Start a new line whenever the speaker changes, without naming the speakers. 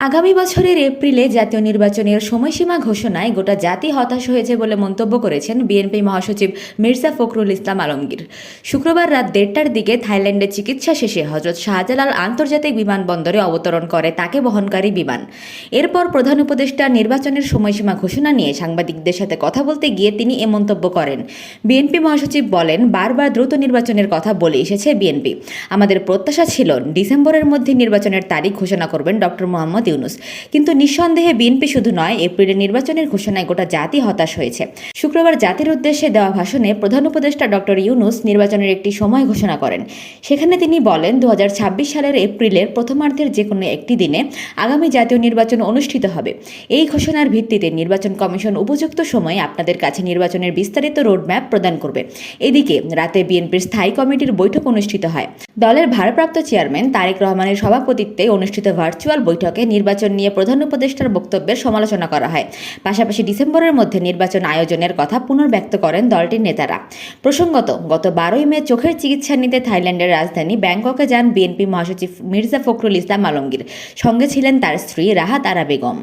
আগামী বছরের এপ্রিলে জাতীয় নির্বাচনের সময়সীমা ঘোষণায় গোটা জাতি হতাশ হয়েছে বলে মন্তব্য করেছেন বিএনপি মহাসচিব মির্জা ফখরুল ইসলাম আলমগীর। শুক্রবার রাত ১:৩০টার দিকে থাইল্যান্ডে চিকিৎসা শেষে হজরত শাহজালাল আন্তর্জাতিক বিমানবন্দরে অবতরণ করে তাকে বহনকারী বিমান। এরপর প্রধান উপদেষ্টা নির্বাচনের সময়সীমা ঘোষণা নিয়ে সাংবাদিকদের সাথে কথা বলতে গিয়ে তিনি এ মন্তব্য করেন। বিএনপি মহাসচিব বলেন, বারবার দ্রুত নির্বাচনের কথা বলে এসেছে বিএনপি। আমাদের প্রত্যাশা ছিল ডিসেম্বরের মধ্যে নির্বাচনের তারিখ ঘোষণা করবেন ডক্টর মোহাম্মদ ইউনূস। কিন্তু নিঃসন্দেহে বিএনপি শুধু নয়, এপ্রিলে নির্বাচনের ঘোষণায় গোটা জাতি হতাশ হয়েছে। শুক্রবার জাতির উদ্দেশ্যে দেওয়া ভাষণে প্রধান উপদেষ্টা ডক্টর ইউনূস নির্বাচনের একটি সময় ঘোষণা করেন। সেখানে তিনি বলেন, ২০২৬ সালের এপ্রিলের প্রথমার্ধের যে কোনো একটি দিনে আগামী জাতীয় নির্বাচন অনুষ্ঠিত হবে। এই ঘোষণার ভিত্তিতে নির্বাচন কমিশন উপযুক্ত সময়ে আপনাদের কাছে নির্বাচনের বিস্তারিত রোডম্যাপ প্রদান করবে। এদিকে রাতে বিএনপির স্থায়ী কমিটির বৈঠক অনুষ্ঠিত হয়। দলের ভারপ্রাপ্ত চেয়ারম্যান তারেক রহমানের সভাপতিত্বে অনুষ্ঠিত ভার্চুয়াল বৈঠকে নির্বাচন নিয়ে প্রধান উপদেষ্টার বক্তব্যের সমালোচনা করা হয়। পাশাপাশি ডিসেম্বরের মধ্যে নির্বাচন আয়োজনের কথা পুনর্ব্যক্ত করেন দলটির নেতারা। প্রসঙ্গত, গত ১২ই মে চোখের চিকিৎসা নিতে থাইল্যান্ডের রাজধানী ব্যাংককে যান বিএনপি মহাসচিব মির্জা ফখরুল ইসলাম আলমগীর। সঙ্গে ছিলেন তার স্ত্রী রাহাত আরা বেগম।